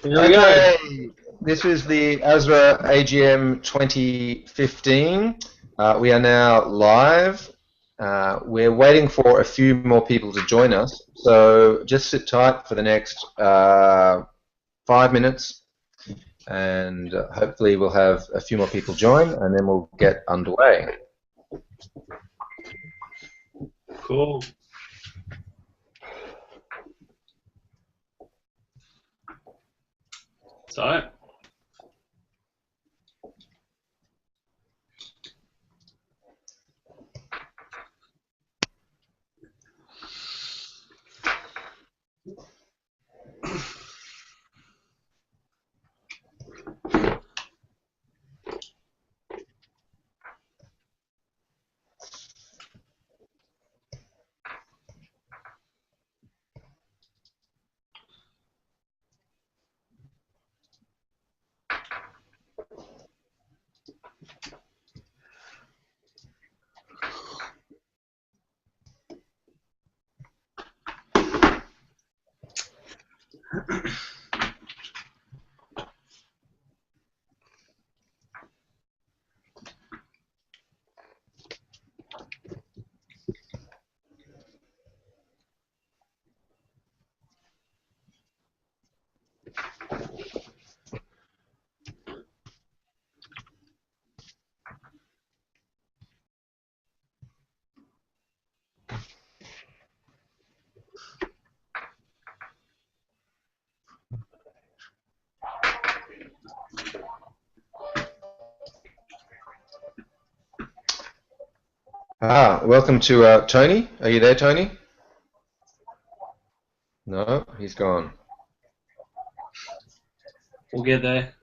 Here we go. This is the Asra AGM 2015. We are now live. We're waiting for a few more people to join us, so just sit tight for the next 5 minutes, and hopefully we'll have a few more people join, and then we'll get underway. Cool. So, Welcome to Tony. Are you there, Tony? No, he's gone. we'll get there.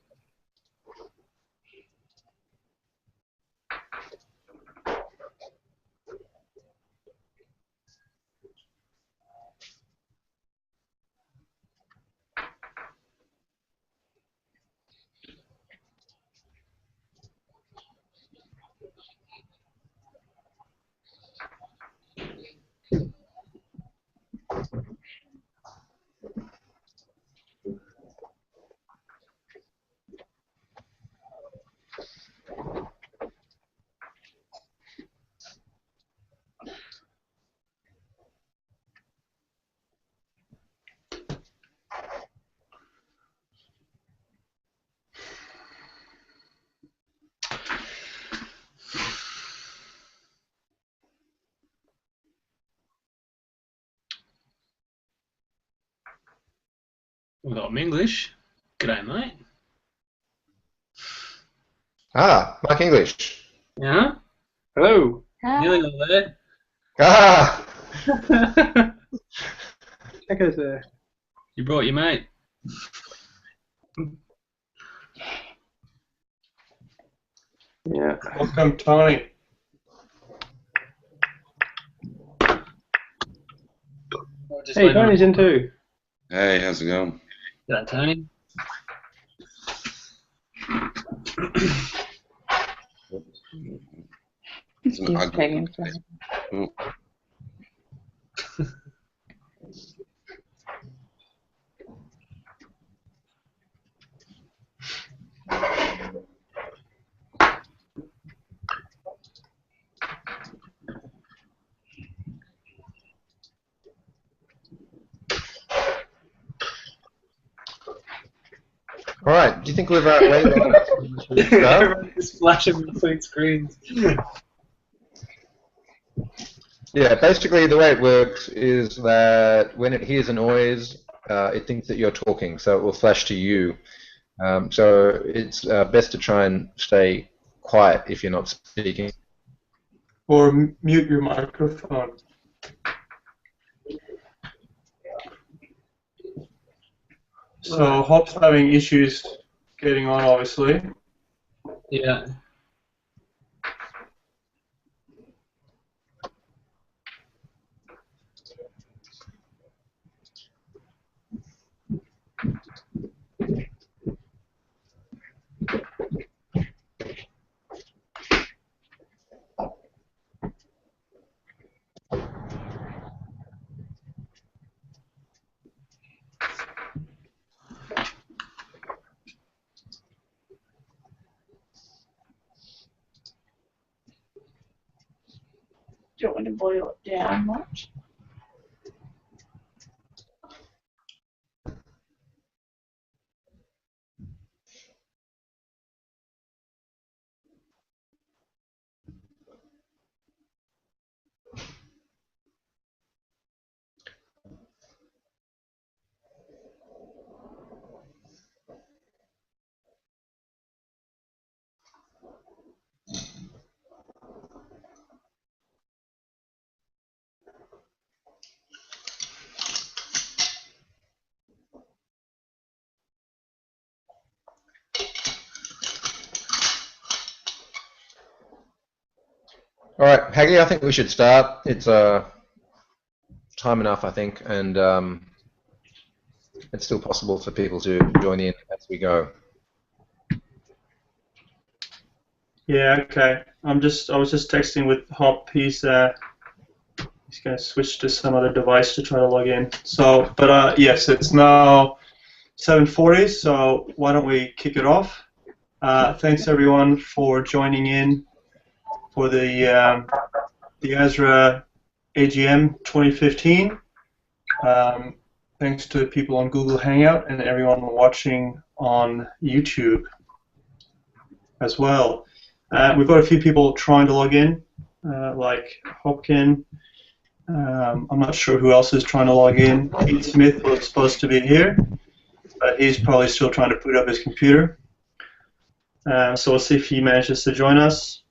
We've got English. G'day, mate. Mike English. Yeah? Hello. Hi. Nearly all there. Check us there. You brought your mate. Yeah. Welcome, Tony. Hey, Tony's in too. Hey, how's it going? G'day, Tony. It's an ugly place. Oh. All right. Do you think we've waited long enough? Everyone's just flashing between screens. Yeah, basically the way it works is that when it hears a noise, it thinks that you're talking, so it will flash to you. So it's best to try and stay quiet if you're not speaking. Or mute your microphone. So Hop's having issues getting on, obviously. Yeah. want me to boil it down much? All right, Haggy, I think we should start. It's time enough, I think, and it's still possible for people to join in as we go. Yeah, okay. I was just texting with Hop. He's going to switch to some other device to try to log in. So, but yes, it's now 7:40. So why don't we kick it off? Thanks everyone for joining in for the Asra AGM 2015. Thanks to the people on Google Hangout and everyone watching on YouTube as well. We've got a few people trying to log in, like Hopkin. I'm not sure who else is trying to log in. Pete Smith was supposed to be here, but he's probably still trying to boot up his computer. So we'll see if he manages to join us.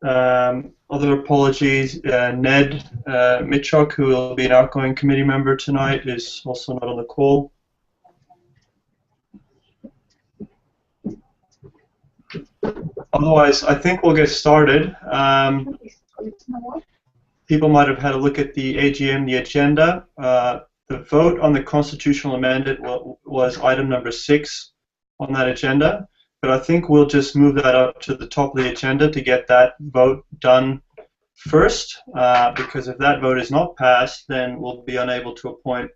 Other apologies, Ned Mitchok, who will be an outgoing committee member tonight, is also not on the call. Otherwise, I think we'll get started. People might have had a look at the AGM, the agenda. The vote on the constitutional amendment was item number 6 on that agenda. But I think we'll just move that up to the top of the agenda to get that vote done first, because if that vote is not passed, then we'll be unable to appoint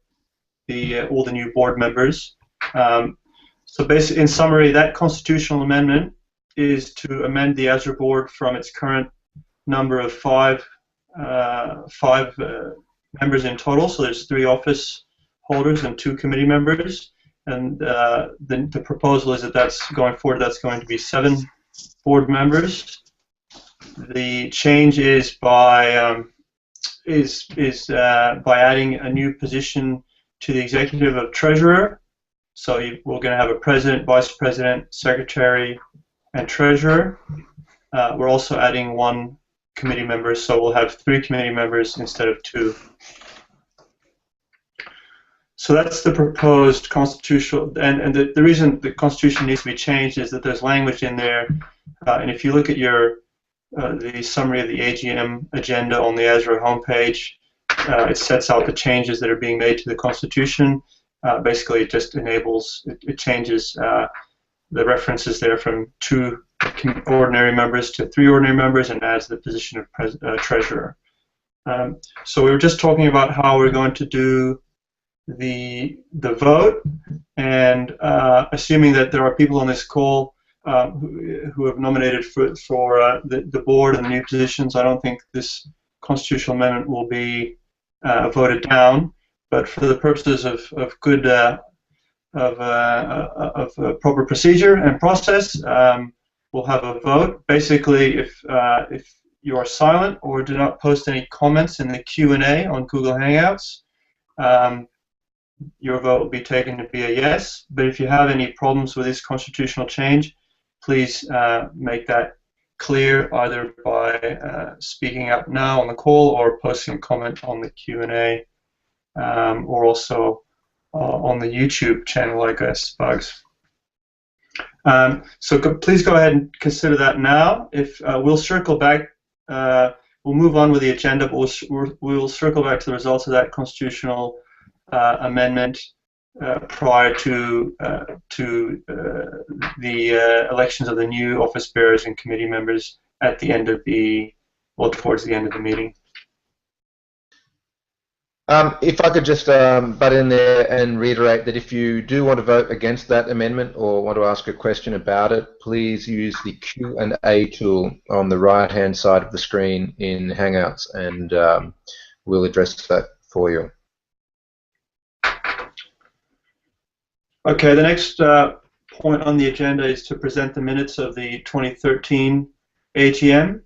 all the new board members. So basically, in summary, that constitutional amendment is to amend the Asra board from its current number of five members in total. So there's 3 office holders and 2 committee members. And the proposal is that that's going forward. That's going to be 7 board members. The change is by adding a new position to the executive of treasurer. So we're going to have a president, vice president, secretary, and treasurer. We're also adding 1 committee member, so we'll have 3 committee members instead of 2. So that's the proposed constitutional, and the reason the constitution needs to be changed is that there's language in there, and if you look at the summary of the AGM agenda on the Asra homepage, it sets out the changes that are being made to the constitution. Basically, it just enables, it changes the references there from 2 ordinary members to 3 ordinary members and adds the position of treasurer. So we were just talking about how we're going to do the vote, and assuming that there are people on this call who have nominated for the board and the new positions, I don't think this constitutional amendment will be voted down. But for the purposes of good proper procedure and process, we'll have a vote. Basically, if you are silent or do not post any comments in the Q&A on Google Hangouts, your vote will be taken to be a yes. But if you have any problems with this constitutional change, please make that clear either by speaking up now on the call or posting a comment on the Q&A, or also on the YouTube channel, I guess, Bugs. So please go ahead and consider that now. If we'll circle back, we'll move on with the agenda, but we'll circle back to the results of that constitutional amendment prior to the elections of the new office bearers and committee members at the end of towards the end of the meeting. If I could just butt in there and reiterate that if you do want to vote against that amendment or want to ask a question about it, please use the Q&A tool on the right-hand side of the screen in Hangouts, and we'll address that for you. Okay, the next point on the agenda is to present the minutes of the 2013 AGM.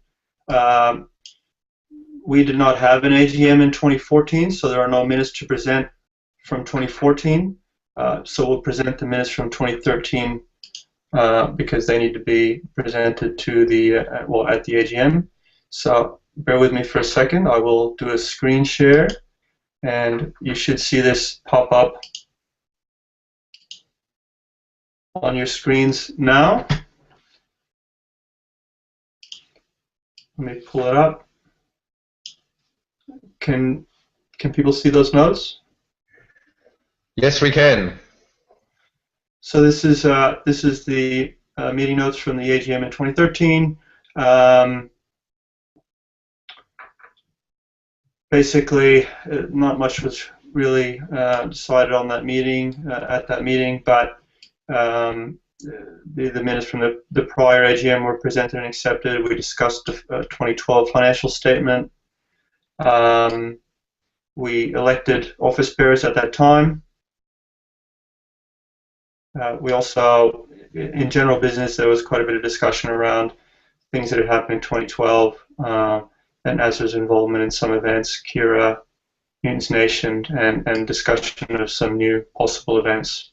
We did not have an AGM in 2014, so there are no minutes to present from 2014. So we'll present the minutes from 2013 because they need to be presented to the at the AGM. So bear with me for a second. I will do a screen share, and you should see this pop up on your screens now. Let me pull it up. Can people see those notes? Yes, we can. So this is the meeting notes from the AGM in 2013. Basically, not much was really decided on that meeting at that meeting, but the minutes from the prior AGM were presented and accepted. We discussed the 2012 financial statement. We elected office bearers at that time. We also, in general business, there was quite a bit of discussion around things that had happened in 2012 and Asra's involvement in some events, Kira, Newton's Nation, and discussion of some new possible events.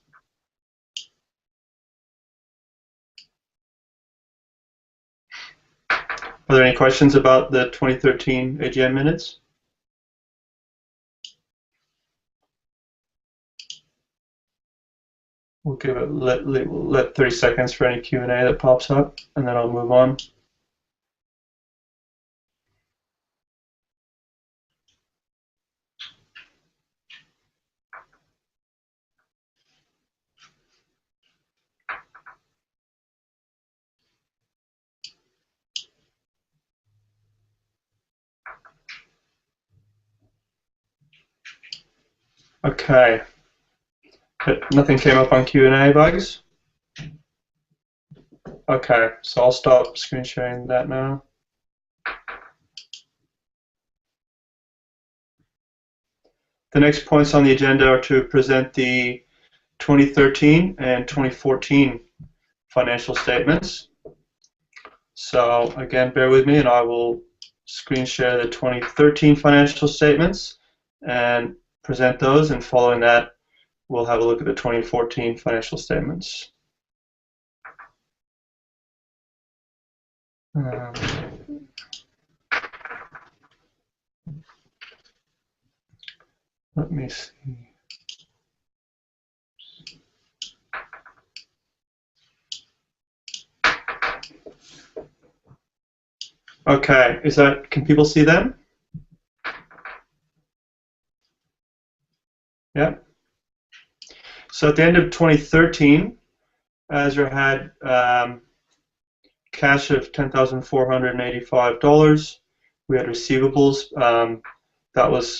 Are there any questions about the 2013 AGM minutes? We'll give it let 30 seconds for any Q&A that pops up, and then I'll move on. Okay. Nothing came up on Q&A, Bugs? Okay, so I'll stop screen sharing that now. The next points on the agenda are to present the 2013 and 2014 financial statements. So again, bear with me and I will screen share the 2013 financial statements and present those, and following that we'll have a look at the 2014 financial statements. Let me see. Okay, can people see them? Yeah. So at the end of 2013, Asra had cash of $10,485. We had receivables.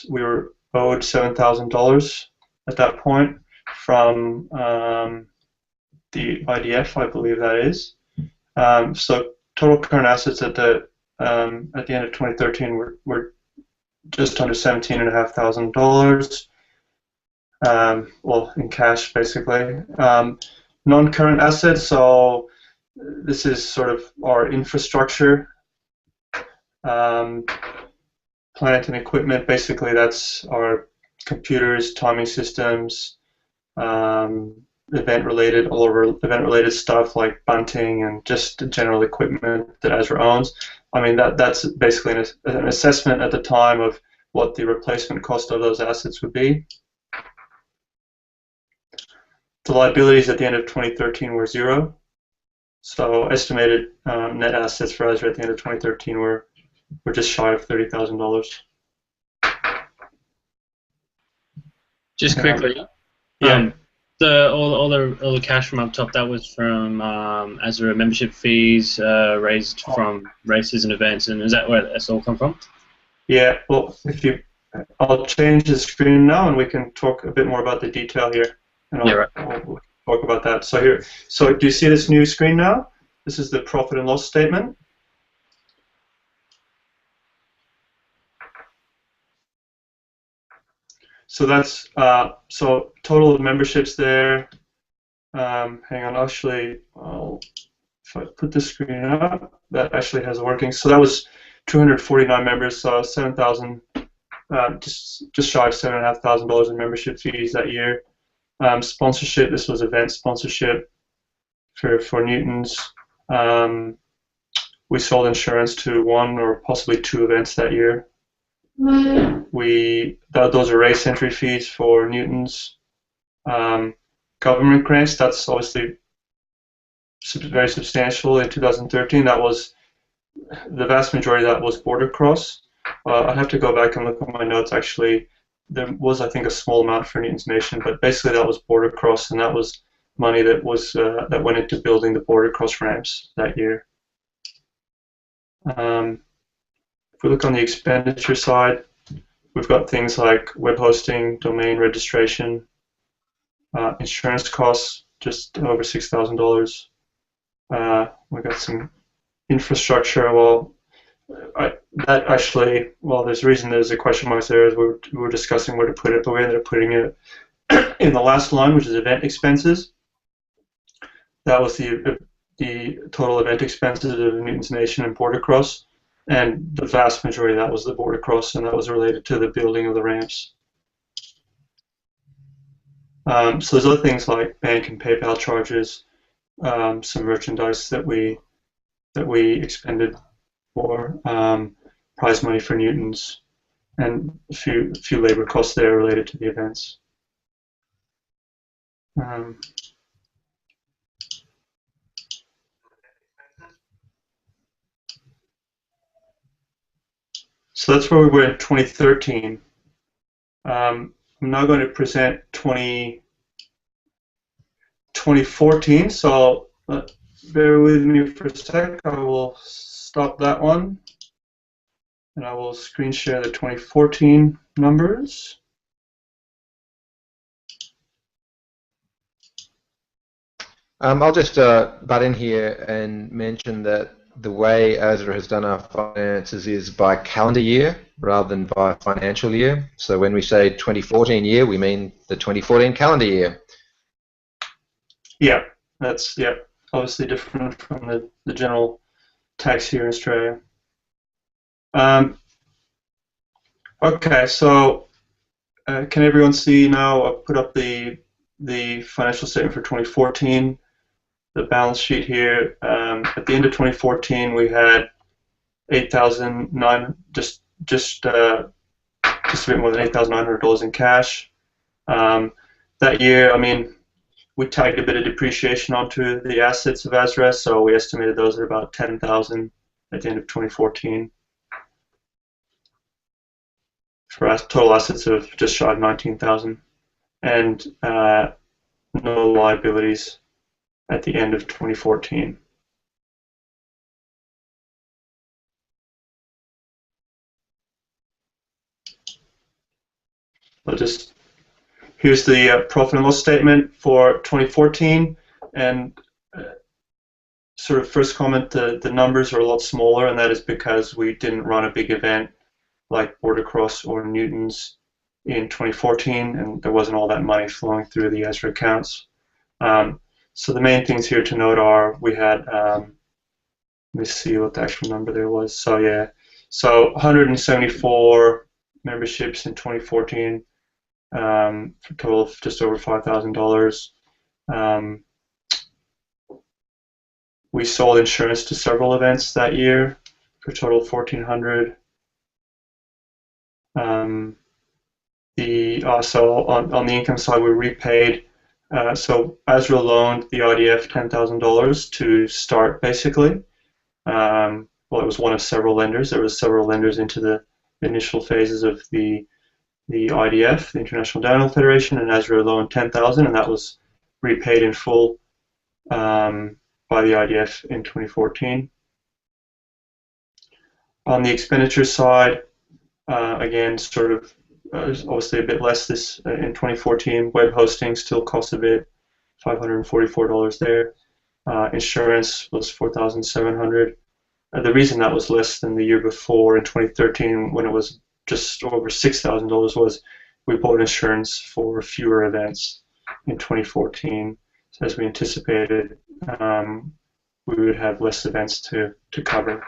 We were owed $7,000 at that point from the IDF, I believe that is. So total current assets at the end of 2013 were just under $17,500. Well, in cash, basically. Non-current assets, so this is sort of our infrastructure, plant and equipment. Basically, that's our computers, timing systems, event-related, all of our event-related stuff like bunting and just general equipment that Asra owns. I mean, that's basically an assessment at the time of what the replacement cost of those assets would be. The liabilities at the end of 2013 were zero. So estimated net assets for Asra at the end of 2013 were just shy of $30,000. Just quickly, all the cash from up top, that was from Asra membership fees raised from races and events, and is that where that's all come from? Yeah. Well, if you I'll change the screen now, and we can talk a bit more about the detail here, and Yeah, right. I'll talk about that. So here, so do you see this new screen now? This is the profit and loss statement. So that's so total of memberships there. Hang on, actually, if I put the screen up, that actually has working. So that was 249 members, so 7,000. Just shy of $7,500 in membership fees that year. Sponsorship, this was event sponsorship for Newtons. We sold insurance to one or possibly two events that year. Those are race entry fees for Newtons. Government grants, that's obviously very substantial in 2013. That was the vast majority of that was border cross. I'd have to go back and look at my notes. Actually, there was, I think, a small amount for Newton's Nation, but basically that was border cross, and that was money that was that went into building the border cross ramps that year. If we look on the expenditure side, we've got things like web hosting, domain registration, insurance costs, just over $6,000. We got some infrastructure. Well, that actually, well, there's a reason there's a question mark there. As we were discussing where to put it, but we ended up putting it in the last line, which is event expenses. That was the total event expenses of Newton's Nation and border cross, and the vast majority of that was the border cross, and that was related to the building of the ramps. So there's other things like bank and PayPal charges, some merchandise that we expended for, prize money for Newtons, and a few labor costs there related to the events. So that's where we were in 2013. I'm now going to present 2014, so bear with me for a sec. I will stop that one, and I will screen share the 2014 numbers. I'll just butt in here and mention that the way Asra has done our finances is by calendar year rather than by financial year. So when we say 2014 year, we mean the 2014 calendar year. Yeah, that's obviously different from the general tax year in Australia. Okay, so can everyone see now? I've put up the financial statement for 2014. The balance sheet here. At the end of 2014, we had $8,900, just a bit more than $8,900 in cash. That year, I mean, we tagged a bit of depreciation onto the assets of Asra, so we estimated those at about $10,000 at the end of 2014. For total assets of just shy of $19,000, and no liabilities at the end of 2014. Here's the profit and loss statement for 2014, and sort of first comment, the numbers are a lot smaller, and that is because we didn't run a big event like Border Cross or Newtons in 2014, and there wasn't all that money flowing through the Asra accounts. So the main things here to note are we had, let me see what the actual number there was. So yeah, so 174 memberships in 2014, for a total of just over $5,000. We sold insurance to several events that year for a total of $1,400. So on the income side, we repaid. So Asra loaned the IDF $10,000 to start, basically. Well, it was one of several lenders. There was several lenders into the initial phases of the IDF, the International Downhill Federation, and Asra loaned $10,000, and that was repaid in full by the IDF in 2014. On the expenditure side, again, sort of there's obviously a bit less this in 2014. Web hosting still costs a bit, $544 there. Insurance was $4,700. The reason that was less than the year before in 2013, when it was just over $6,000, was we bought insurance for fewer events in 2014. So as we anticipated, we would have less events to cover.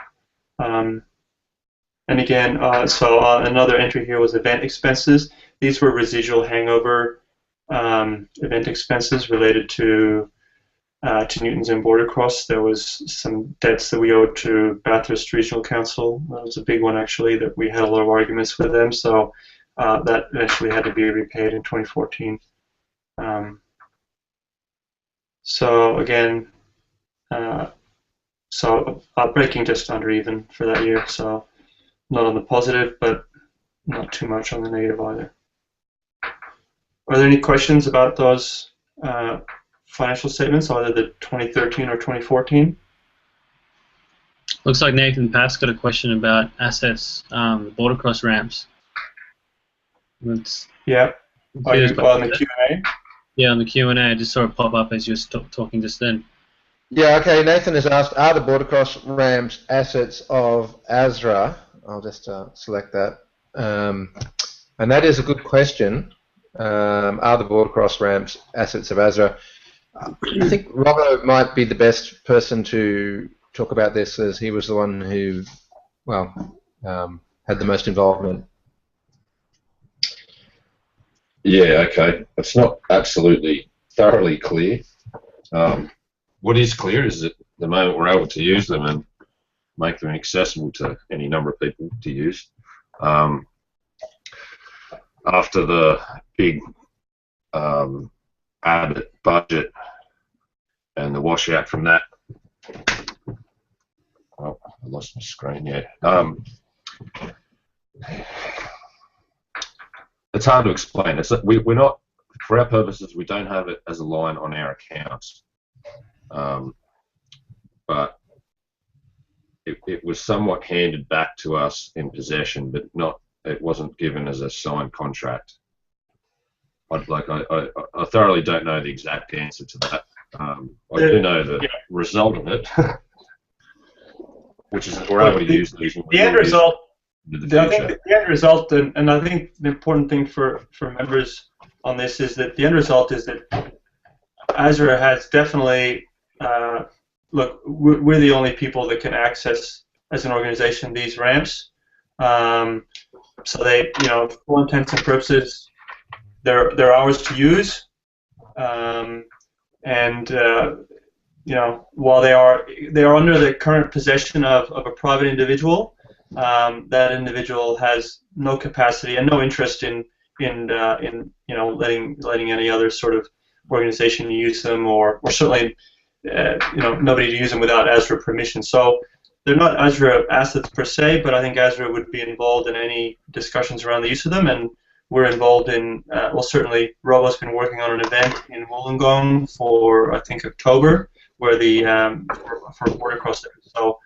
And again, another entry here was event expenses. These were residual hangover event expenses related to Newton's and Bordercross. There was some debts that we owed to Bathurst Regional Council. That was a big one, actually, that we had a lot of arguments with them. So that eventually had to be repaid in 2014. So again, breaking just under even for that year. So not on the positive, but not too much on the negative either. Are there any questions about those financial statements, either the 2013 or 2014? Looks like Nathan Pass got a question about assets, bordercross ramps. Yeah. Well, in the Q&A? Yeah, on the Q&A. I just saw it pop up as you were talking just then. Yeah, okay. Nathan has asked, are the bordercross ramps assets of Asra? I'll just select that. And that is a good question. Are the bordercross ramps assets of Asra? I think Robbo might be the best person to talk about this, as he was the one who, had the most involvement. Yeah, okay. It's not absolutely thoroughly clear. What is clear is that the moment we're able to use them and make them accessible to any number of people to use. After the big Abbott budget and the washout from that, oh, I lost my screen. Yeah, it's hard to explain. It's we're not, for our purposes, we don't have it as a line on our accounts, but it was somewhat handed back to us in possession, but not. It wasn't given as a signed contract. I thoroughly don't know the exact answer to that. I do know the result of it, which is that we're able to use these. The end result. I think the end result, and I think the important thing for members on this is that the end result is that Asra has definitely. Look, we're the only people that can access, as an organization, these ramps. So they, for all intents and purposes, they're ours to use, and while they are under the current possession of a private individual, that individual has no capacity and no interest in letting any other sort of organization use them, or certainly nobody to use them without Asra permission. So they're not Asra assets per se, but I think Asra would be involved in any discussions around the use of them, and we're involved in, certainly Robo's been working on an event in Wollongong for, I think, October, where the, for Bordercross. So,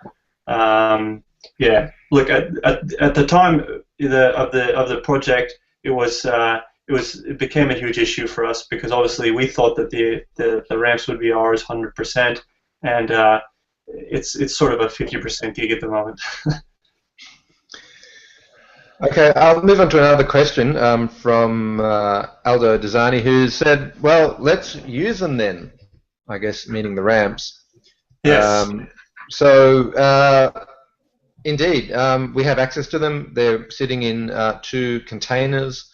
yeah, look, at the time of the project, it became a huge issue for us, because obviously we thought that the ramps would be ours 100%, and it's sort of a 50% gig at the moment. Okay, I'll move on to another question from Aldo Desani, who said, well, let's use them then, I guess, meaning the ramps. Yes. Indeed, we have access to them. They're sitting in 2 containers.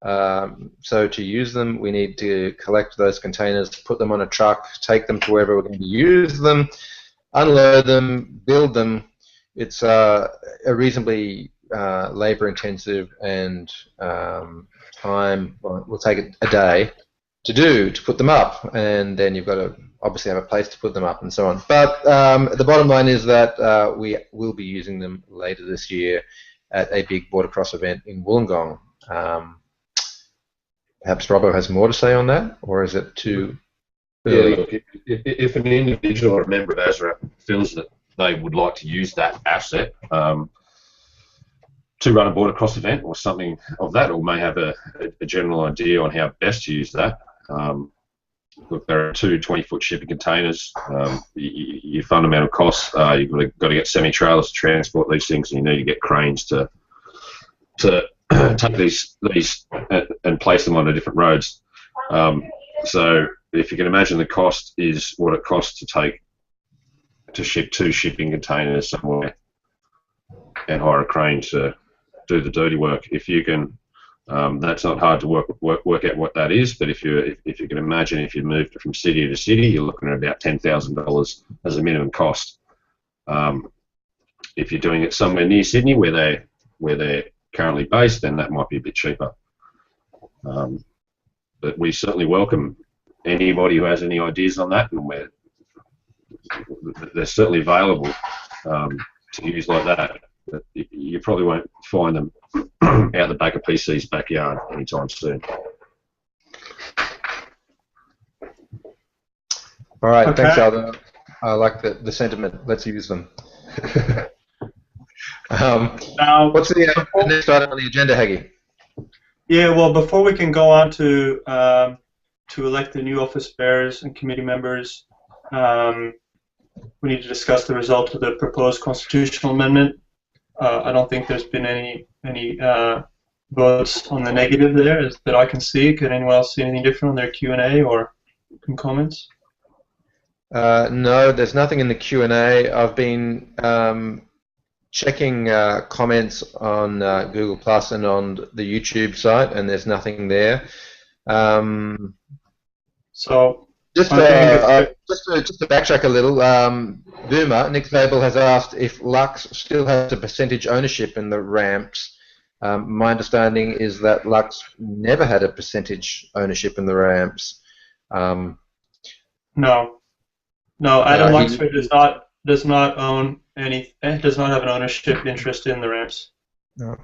So to use them, we need to collect those containers, put them on a truck, take them to wherever we're going to use them, unload them, build them. It's a reasonably labor-intensive and time. Well, it will take a day to put them up, and then you've got to obviously have a place to put them up and so on. But the bottom line is that we will be using them later this year at a big bordercross event in Wollongong. Perhaps Robbo has more to say on that, or is it too early? Yeah, look, if an individual or a member of Asra feels that they would like to use that asset, to run a border cross event or something of that, or may have a general idea on how best to use that. Look, there are two 20-foot shipping containers. Your fundamental costs are you've got to get semi-trailers to transport these things, and you need to get cranes to take these and place them onto different roads. So if you can imagine, the cost is what it costs to ship two shipping containers somewhere and hire a crane to do the dirty work. If you can, that's not hard to work out what that is. But if you can imagine, if you moved from city to city, you're looking at about $10,000 as a minimum cost. If you're doing it somewhere near Sydney, where they're currently based, then that might be a bit cheaper. But we certainly welcome anybody who has any ideas on that, and they're certainly available to use like that. But you probably won't find them out the back of PC's backyard anytime soon. All right, Okay. thanks, Aldo. I like the sentiment. Let's use them. Now, What's the next item on the agenda, Haggy? yeah, well, before we can go on to elect the new office bearers and committee members, we need to discuss the result of the proposed constitutional amendment. I don't think there's been any votes on the negative there that I can see. Could anyone else see anything different on their Q&A or comments? No, there's nothing in the Q&A. I've been checking comments on Google Plus and on the YouTube site, and there's nothing there. So just to backtrack a little, Boomer, Nick Zabel has asked if Lux still has a percentage ownership in the ramps. My understanding is that Lux never had a percentage ownership in the ramps. No, Adam Luxford does not own any. Does not have an ownership interest in the ramps. No.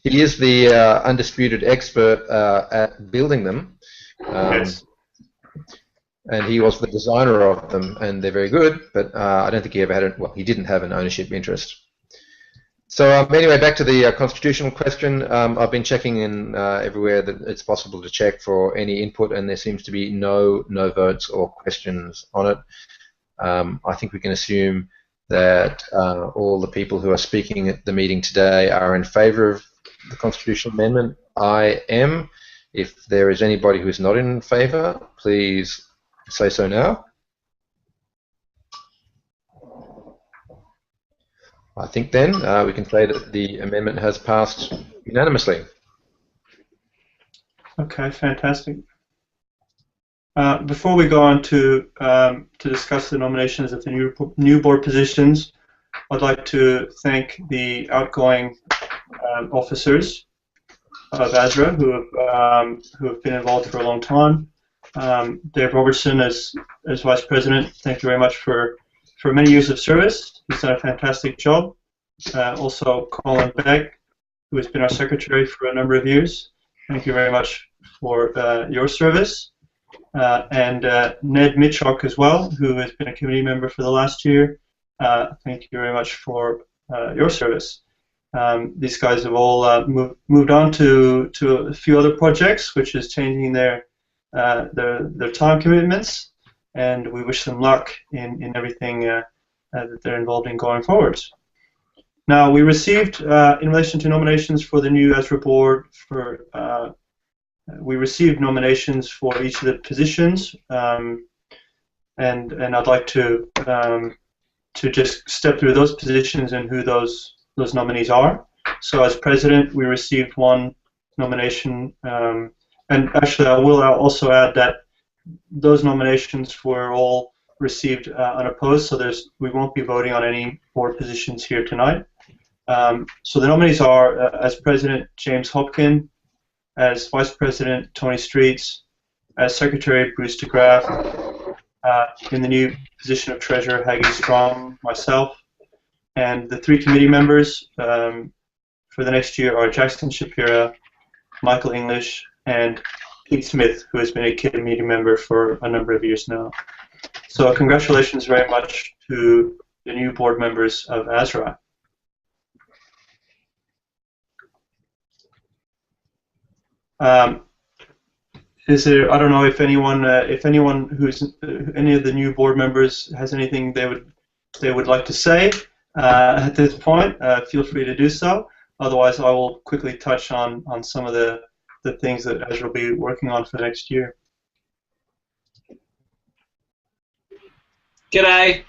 He is the undisputed expert at building them. Yes. And he was the designer of them, and they're very good, but I don't think he ever had he didn't have an ownership interest. So anyway, back to the constitutional question. I've been checking in everywhere that it's possible to check for any input, and there seems to be no votes or questions on it. I think we can assume that all the people who are speaking at the meeting today are in favour of the constitutional amendment. I am. If there is anybody who is not in favour, please say so now. I think then we can say that the amendment has passed unanimously. Okay, fantastic. Before we go on to discuss the nominations of the new board positions, I'd like to thank the outgoing officers of Asra who have been involved for a long time. Dave Robertson as Vice President, thank you very much for many years of service. He's done a fantastic job. Also Colin Beck, who has been our Secretary for a number of years. Thank you very much for your service. And Ned Mitchrock as well, who has been a committee member for the last year. Thank you very much for your service. These guys have all moved on to a few other projects, which is changing their time commitments, and we wish them luck in everything that they're involved in going forward. Now, we received, in relation to nominations for the new Asra board, we received nominations for each of the positions, and I'd like to just step through those positions and who those nominees are. So, as president, we received one nomination. And actually, I will also add that those nominations were all received unopposed, so we won't be voting on any board positions here tonight. So the nominees are, as President, James Hopkin; as Vice President, Tony Streets; as Secretary, Bruce DeGraff; in the new position of Treasurer, Haggy Strom, myself; and the three committee members for the next year are Jackson Shapira, Michael English, and Pete Smith, who has been a committee member for a number of years now. So congratulations very much to the new board members of Asra. Is there? I don't know if anyone who's any of the new board members has anything they would like to say at this point. Feel free to do so. Otherwise, I will quickly touch on some of the things that Asra will be working on for next year. G'day.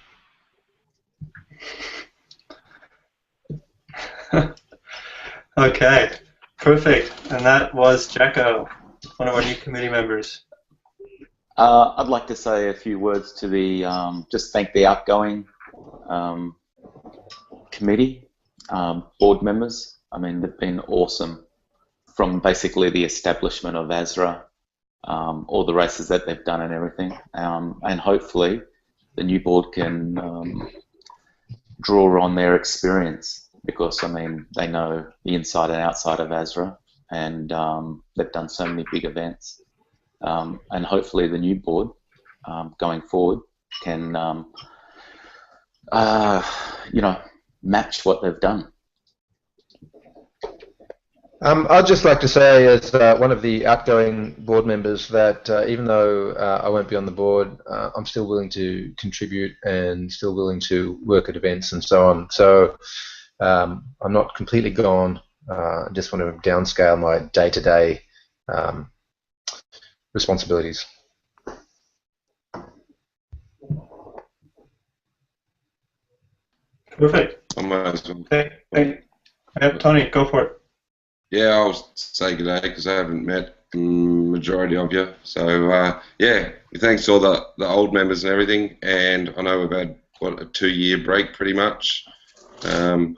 Okay, perfect. And that was Jacko, one of our new committee members. I'd like to say a few words to the, just thank the outgoing committee, board members. I mean, they've been awesome from basically the establishment of Asra, all the races that they've done and everything. And hopefully the new board can draw on their experience, because, I mean, they know the inside and outside of Asra, and they've done so many big events. And hopefully the new board going forward can, you know, match what they've done. I'd just like to say, as one of the outgoing board members, that even though I won't be on the board, I'm still willing to contribute and still willing to work at events and so on. So I'm not completely gone. I just want to downscale my day-to-day responsibilities. Perfect. Amazing. Okay. Yep, Tony, go for it. Yeah, I'll say good day because I haven't met the majority of you. So yeah, thanks to all the old members and everything. And I know we've had what, a 2-year break pretty much. So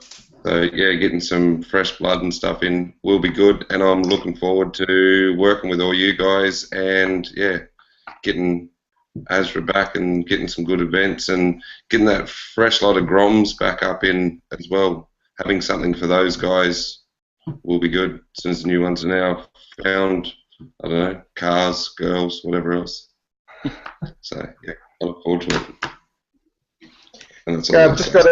yeah, getting some fresh blood and stuff in will be good. And I'm looking forward to working with all you guys and yeah, getting Asra back and getting some good events and getting that fresh lot of Groms back up in as well. Having something for those guys will be good since the new ones are now found. I don't know, cars, girls, whatever else. So yeah, I look forward to it. And that's all I've just got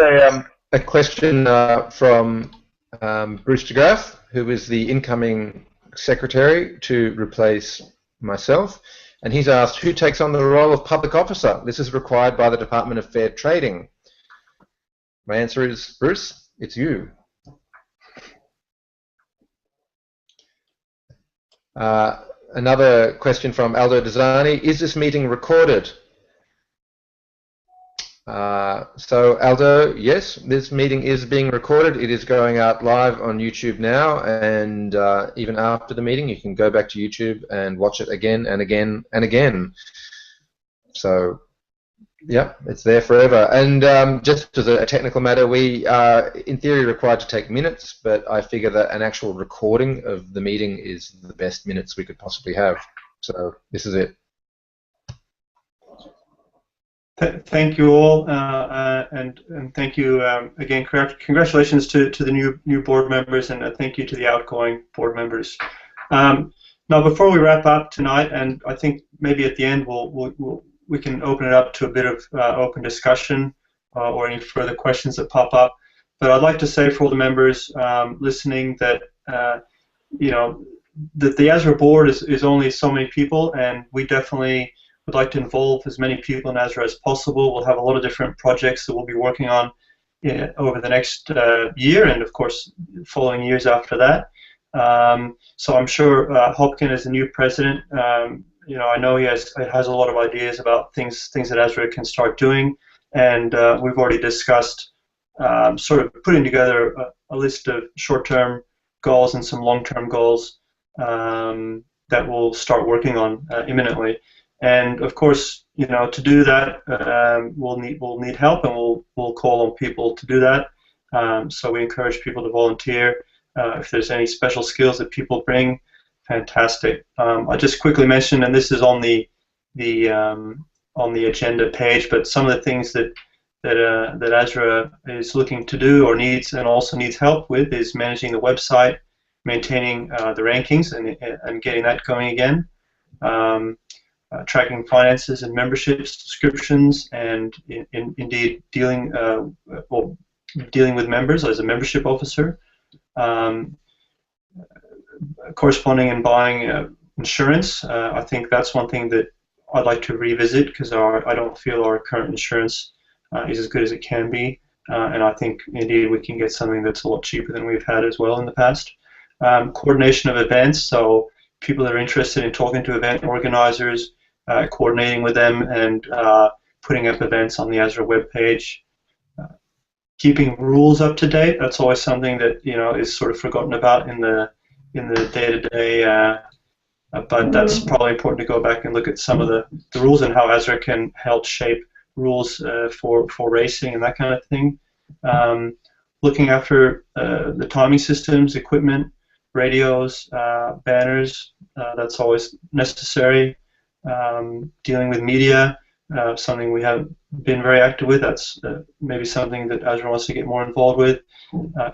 a question from Bruce DeGraff, who is the incoming secretary to replace myself, and he's asked, who takes on the role of public officer? This is required by the Department of Fair Trading. My answer is, Bruce, it's you. Another question from Aldo Desani, is this meeting recorded? So Aldo, yes, this meeting is being recorded. It is going out live on YouTube now, and even after the meeting you can go back to YouTube and watch it again and again and again. So yeah, it's there forever. And just as a technical matter, we are in theory required to take minutes, but I figure that an actual recording of the meeting is the best minutes we could possibly have. So this is it. Thank you all, and thank you again. Congratulations to the new board members, and thank you to the outgoing board members. Now, before we wrap up tonight, and I think maybe at the end we can open it up to a bit of open discussion or any further questions that pop up. But I'd like to say for all the members listening that you know that the Asra board is only so many people, and we definitely would like to involve as many people in Asra as possible. We'll have a lot of different projects that we'll be working on over the next year, and of course following years after that. So I'm sure Hopkin, as the new president, you know, I know he has a lot of ideas about things that Asra can start doing, and we've already discussed sort of putting together a list of short-term goals and some long-term goals that we'll start working on imminently. And of course, you know, to do that, we'll need help, and we'll call on people to do that. So we encourage people to volunteer. If there's any special skills that people bring, fantastic. I'll just quickly mention, and this is on the agenda page, but some of the things that Asra is looking to do or needs, and also needs help with, is managing the website, maintaining the rankings, and getting that going again. Tracking finances and membership subscriptions, and indeed dealing with members as a membership officer. corresponding and buying insurance. I think that's one thing that I'd like to revisit because I don't feel our current insurance is as good as it can be, and I think indeed we can get something that's a lot cheaper than we've had as well in the past. Coordination of events, so people that are interested in talking to event organizers, coordinating with them, and putting up events on the Asra webpage. Keeping rules up to date, that's always something that is sort of forgotten about in the day-to-day, but that's probably important to go back and look at some of the rules and how Asra can help shape rules for racing and that kind of thing. Looking after the timing systems, equipment, radios, banners, that's always necessary. Dealing with media, something we haven't been very active with. That's maybe something that Asra wants to get more involved with.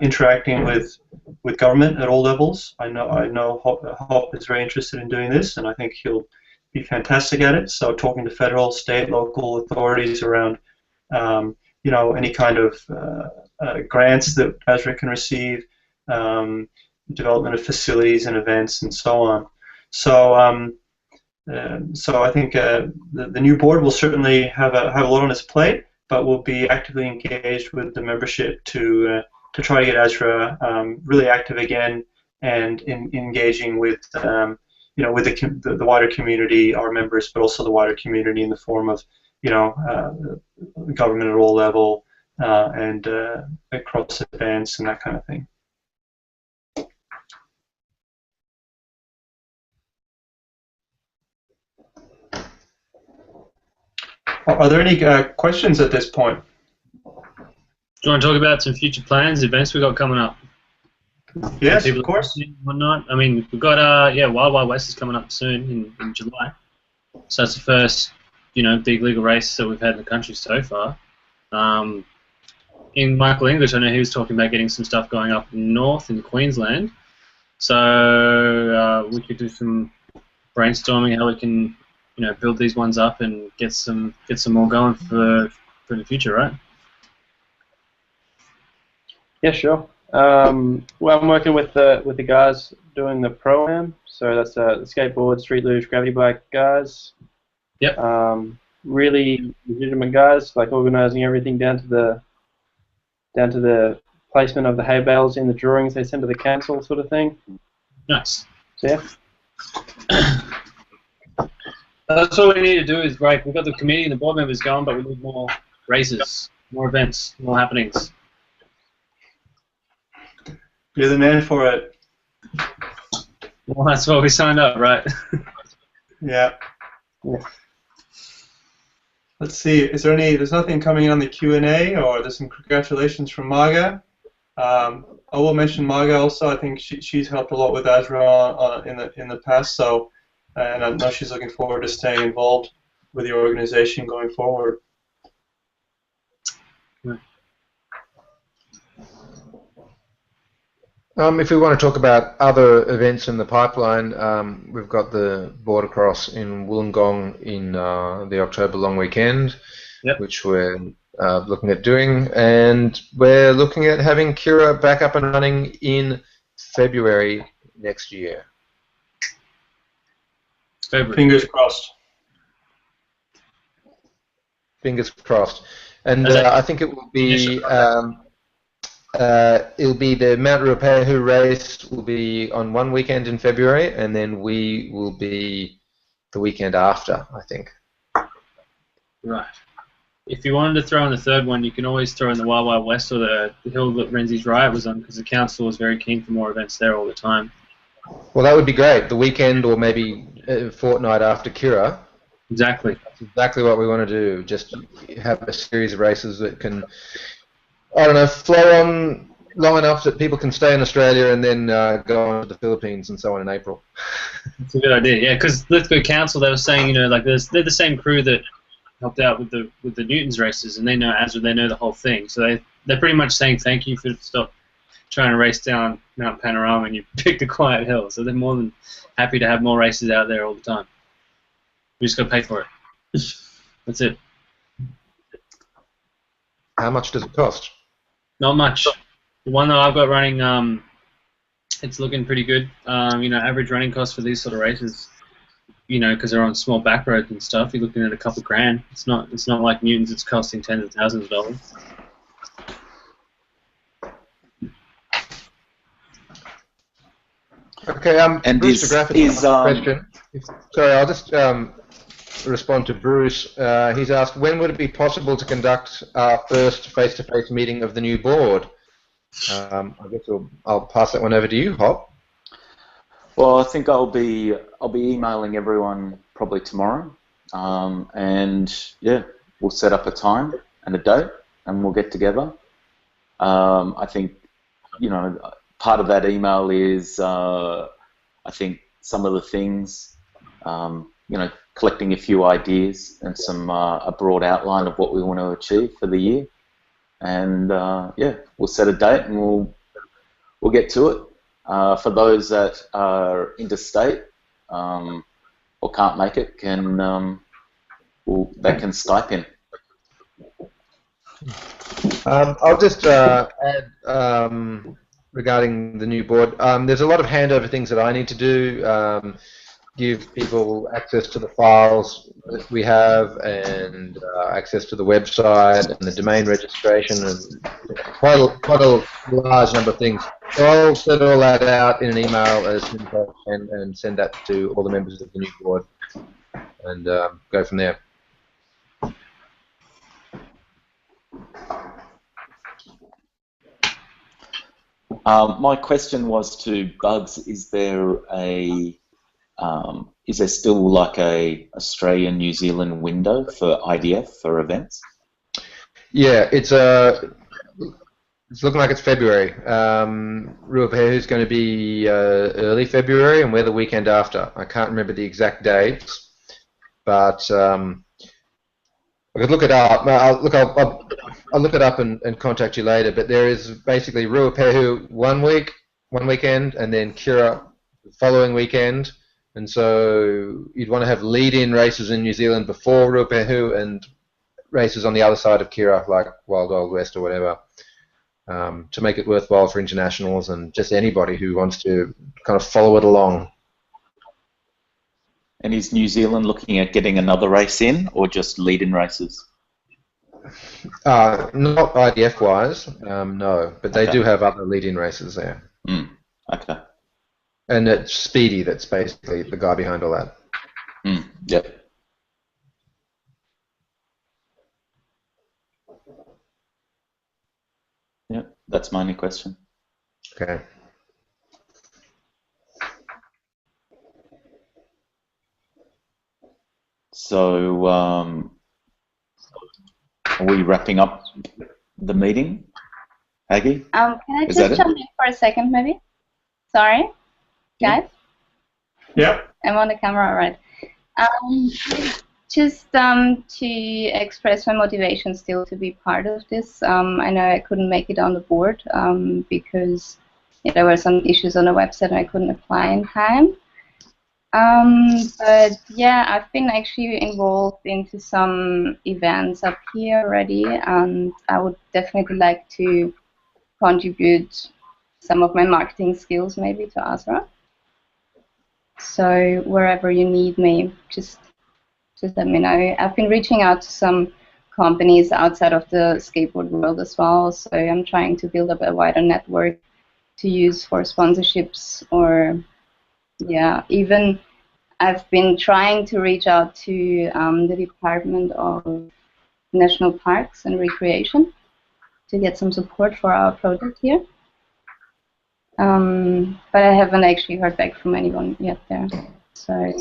Interacting with government at all levels. I know Hop is very interested in doing this, and I think he'll be fantastic at it. So talking to federal, state, local authorities around, any kind of grants that Asra can receive, development of facilities and events, and so on. So I think the new board will certainly have a lot on its plate, but will be actively engaged with the membership to try to get Asra really active again and engaging with with the wider community, our members, but also the wider community in the form of government at all level and across events and that kind of thing. Are there any questions at this point? Do you want to talk about some future plans, events we've got coming up? Yes, of course. Whatnot. I mean, we've got Wild Wild West is coming up soon in July. So that's the first big legal race that we've had in the country so far. In Michael English, I know he was talking about getting some stuff going up north in Queensland. So we could do some brainstorming how we can build these ones up and get some more going for the future, right? Yeah, sure. Well, I'm working with the guys doing the pro-am, so that's the skateboard, street luge, gravity bike guys. Yep. Really legitimate guys, like organising everything down to the placement of the hay bales in the drawings they send to the council, sort of thing. Nice. So yeah. That's all we need to do is we've got the committee and the board members going, but we need more races, more events, more happenings. You're the man for it. Well, that's what we signed up, right? Yeah. Let's see. Is there any? There's nothing coming in on the Q&A, or there's some congratulations from Marga. I will mention Marga also. I think she's helped a lot with Asra in the past. So. And I know she's looking forward to staying involved with the organization going forward. If we want to talk about other events in the pipeline, we've got the Border Cross in Wollongong in the October long weekend, which we're looking at doing, and we're looking at having Kira back up and running in February next year. Fingers crossed. Fingers crossed. And I think it will be it'll be the Mount Ruapehu race will be on one weekend in February, and then we will be the weekend after, I think. Right. If you wanted to throw in the third one, you can always throw in the Wild Wild West or the hill that Renzi's Riot was on, because the council was very keen for more events there all the time. Well, that would be great. The weekend or maybe a fortnight after Kira. Exactly. That's exactly what we want to do. Just have a series of races that can, I don't know, flow on long enough that people can stay in Australia and then go on to the Philippines and so on in April. That's a good idea. Yeah, because Lithgow Council, they were saying, they're the same crew that helped out with the Newtons races, and they know Asra, they know the whole thing. So they're pretty much saying thank you for stop trying to race down Mount Panorama and you picked a quiet hill. So they're more than happy to have more races out there all the time. We just got to pay for it. That's it. How much does it cost? Not much. The one that I've got running it's looking pretty good. Average running costs for these sort of races, because they're on small back roads and stuff, you're looking at a couple grand. It's not like Newton's. It's costing tens of thousands of dollars. Okay, And Bruce is- DeGraff is, has a question. Sorry, I'll just respond to Bruce. He's asked, when would it be possible to conduct our first face-to-face meeting of the new board? I guess I'll pass that one over to you, Hop. Well, I think I'll be emailing everyone probably tomorrow, and yeah, we'll set up a time and a date, and we'll get together. I think, part of that email is, I think some of the things, collecting a few ideas and some a broad outline of what we want to achieve for the year, and yeah, we'll set a date and we'll get to it. For those that are interstate or can't make it, they can Skype in. I'll just add regarding the new board. There's a lot of handover things that I need to do. Give people access to the files that we have, and access to the website and the domain registration, and quite a large number of things. So I'll set all that out in an email as soon as I can and send that to all the members of the new board, and go from there. My question was to Bugs: is there still like a Australia-New Zealand window for IDF for events? Yeah, it's looking like it's February. Ruapehu is going to be early February, and we're the weekend after. I can't remember the exact dates, but I could look it up. I'll look it up and contact you later. But there is basically Ruapehu one weekend, and then Kira the following weekend. And so you'd want to have lead-in races in New Zealand before Ruapehu and races on the other side of Kira, like Wild Wild West or whatever, to make it worthwhile for internationals and just anybody who wants to kind of follow it along. And is New Zealand looking at getting another race in, or just lead-in races? Not IDF-wise, no, but they do have other lead-in races there. Okay. And it's Speedy that's basically the guy behind all that. Yep. Yep, that's my only question. Okay. So, are we wrapping up the meeting, Aggie? Can I just jump in for a second, maybe? Sorry, guys? Yep. I'm on the camera, all right. Just to express my motivation still to be part of this. I know I couldn't make it on the board because there were some issues on the website and I couldn't apply in time. But yeah, I've been actually involved into some events up here already, and I would definitely like to contribute some of my marketing skills maybe to Asra. So wherever you need me, just let me know. I've been reaching out to some companies outside of the skateboard world as well, so I'm trying to build up a wider network to use for sponsorships, or yeah, even I've been trying to reach out to the Department of National Parks and Recreation to get some support for our project here. But I haven't actually heard back from anyone yet there. So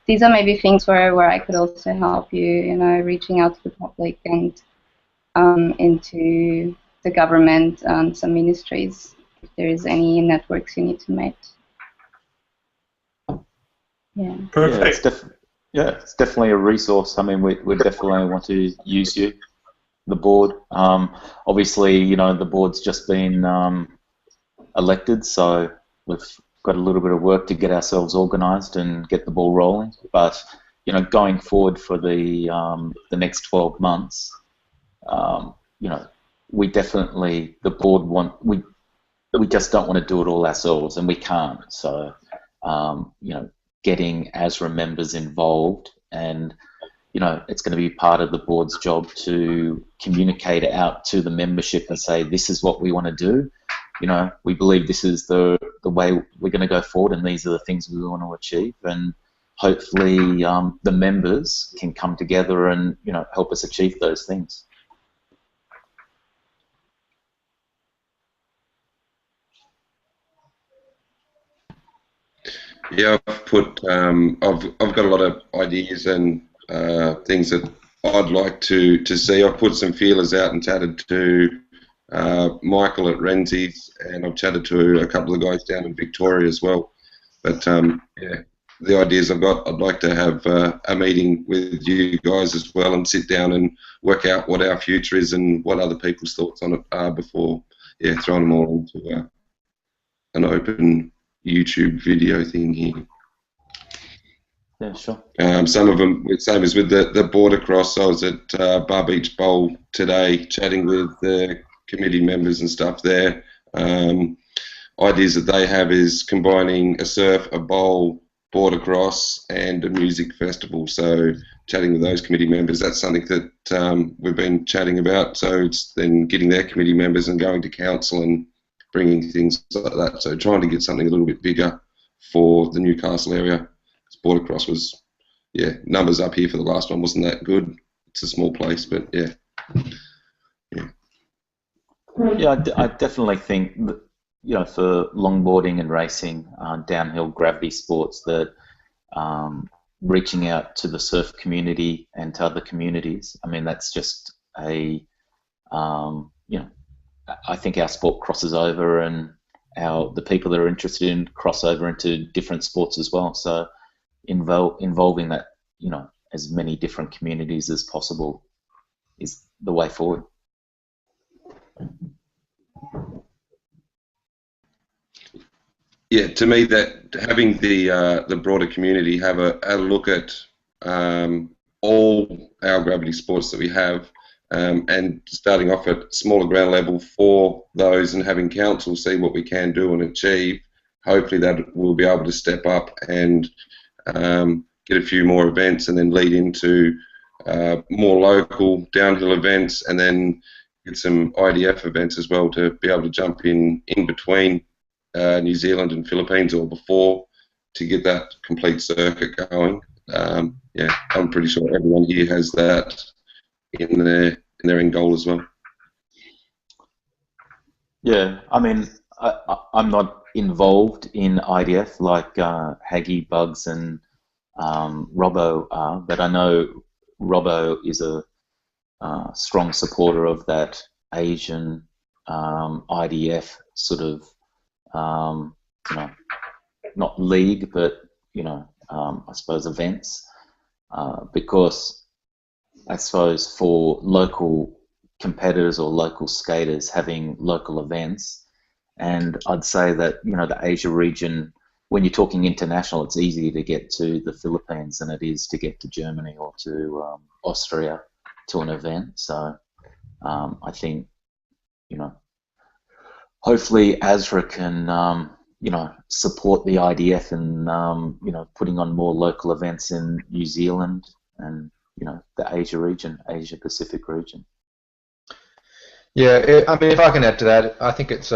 these are maybe things where I could also help you, reaching out to the public and into the government and some ministries if there is any networks you need to make. Yeah. Perfect. It's definitely a resource. I mean, we definitely want to use you, the board. Obviously, the board's just been elected, so we've got a little bit of work to get ourselves organised and get the ball rolling. But going forward for the next 12 months, we definitely, the board we just don't want to do it all ourselves, and we can't. So, you know, getting ASRA members involved, and you know, it's going to be part of the board's job to communicate out to the membership and say, this is what we want to do. You know, we believe this is the way we're going to go forward, and these are the things we want to achieve. And hopefully, the members can come together and, you know, help us achieve those things. Yeah, I've got a lot of ideas and things that I'd like to see. I've put some feelers out and chatted to Michael at Renzi's, and I've chatted to a couple of guys down in Victoria as well. But yeah, the ideas I've got, I'd like to have a meeting with you guys as well and sit down and work out what our future is and what other people's thoughts on it are before, yeah, throwing them all into an open YouTube video thing here. Yeah, sure. Some of them, same as with the border cross. I was at Bar Beach Bowl today chatting with the committee members and stuff there. Ideas that they have is combining a surf, a bowl, border cross, and a music festival. So chatting with those committee members, that's something that we've been chatting about. So it's then getting their committee members and going to council and bringing things like that. So trying to get something a little bit bigger for the Newcastle area. Border cross was, yeah, numbers up here for the last one wasn't that good. It's a small place, but yeah. Yeah, I definitely think that, you know, for longboarding and racing, downhill gravity sports, that reaching out to the surf community and to other communities, I mean, that's just a, you know, I think our sport crosses over, and the people that are interested in cross over into different sports as well. So involving that, you know, as many different communities as possible is the way forward. Yeah, to me, that having the broader community have a look at all our gravity sports that we have, and starting off at smaller ground level for those, and having council see what we can do and achieve. Hopefully that we'll be able to step up and get a few more events, and then lead into more local downhill events, and then get some IDF events as well to be able to jump in between New Zealand and Philippines, or before, to get that complete circuit going. Yeah, I'm pretty sure everyone here has that in their end goal as well. Yeah, I mean, I'm not involved in IDF like Haggy, Bugs, and Robbo are, but I know Robbo is a strong supporter of that Asian IDF sort of, you know, not league, but, you know, I suppose events, because I suppose for local competitors or local skaters having local events, and I'd say that, you know, the Asia region, when you're talking international, it's easier to get to the Philippines than it is to get to Germany or to Austria to an event. So I think, you know, hopefully ASRA can, you know, support the IDF and, you know, putting on more local events in New Zealand and, you know, the Asia region, Asia Pacific region. Yeah, I mean, if I can add to that, I think it's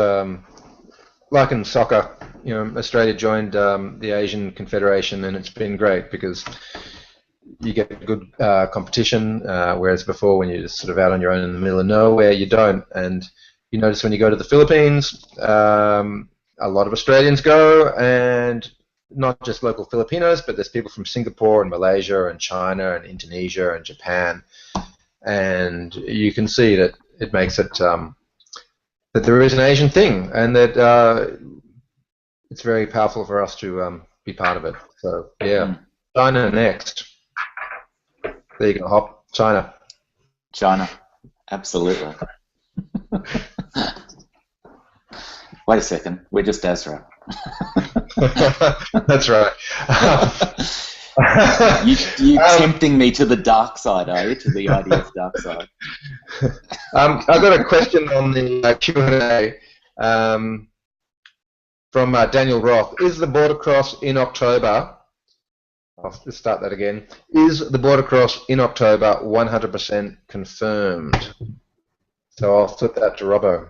like in soccer. You know, Australia joined the Asian Confederation, and it's been great because you get good competition, whereas before, when you're just sort of out on your own in the middle of nowhere, you don't. And you notice when you go to the Philippines, a lot of Australians go, and not just local Filipinos, but there's people from Singapore and Malaysia and China and Indonesia and Japan, and you can see that it makes it that there is an Asian thing, and that it's very powerful for us to be part of it. So yeah, China next. There you go, Hop. China. China, absolutely. Wait a second, we're just Asra. That's right. You're tempting me to the dark side, are you? To the IDF dark side. I've got a question on the Q&A. from Daniel Roth. Is the border cross in October? I'll just start that again. Is the border cross in October 100% confirmed? So I'll flip that to Robbo.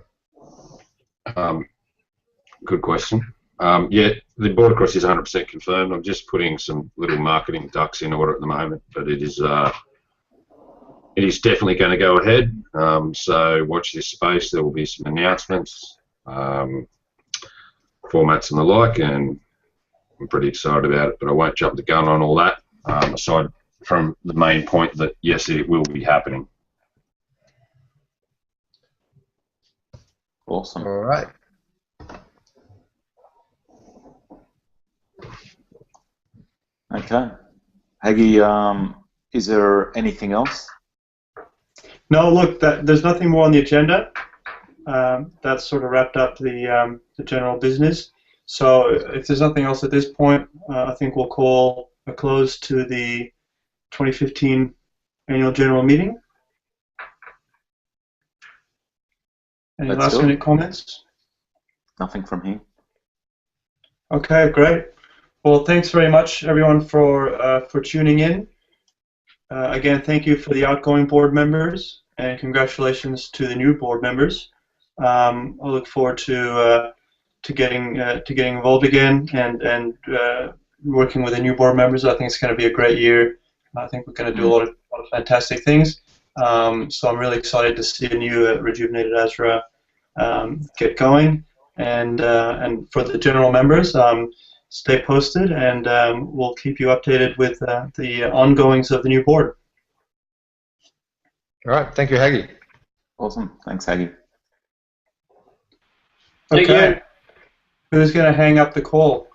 Good question. Yeah, the border cross is 100% confirmed. I'm just putting some little marketing ducks in order at the moment, but it is definitely going to go ahead. So watch this space. There will be some announcements, formats and the like, and I'm pretty excited about it. But I won't jump the gun on all that. Aside from the main point that yes, it will be happening. Awesome. All right. Okay. Haggy, is there anything else? No, look, there's nothing more on the agenda. That's sort of wrapped up the general business. So if there's nothing else at this point, I think we'll call a close to the 2015 annual general meeting. Any Let's last do it. minute comments? Nothing from here. Okay, great. Well, thanks very much, everyone, for tuning in. Again, thank you for the outgoing board members, and congratulations to the new board members. I look forward to getting involved again and working with the new board members. I think it's going to be a great year. I think we're going to do a lot of fantastic things. So I'm really excited to see a new rejuvenated Asra get going. And for the general members, stay posted, and we'll keep you updated with the ongoings of the new board. All right. Thank you, Haggy. Awesome. Thanks, Haggy. Thank Okay. you. Who's going to hang up the call?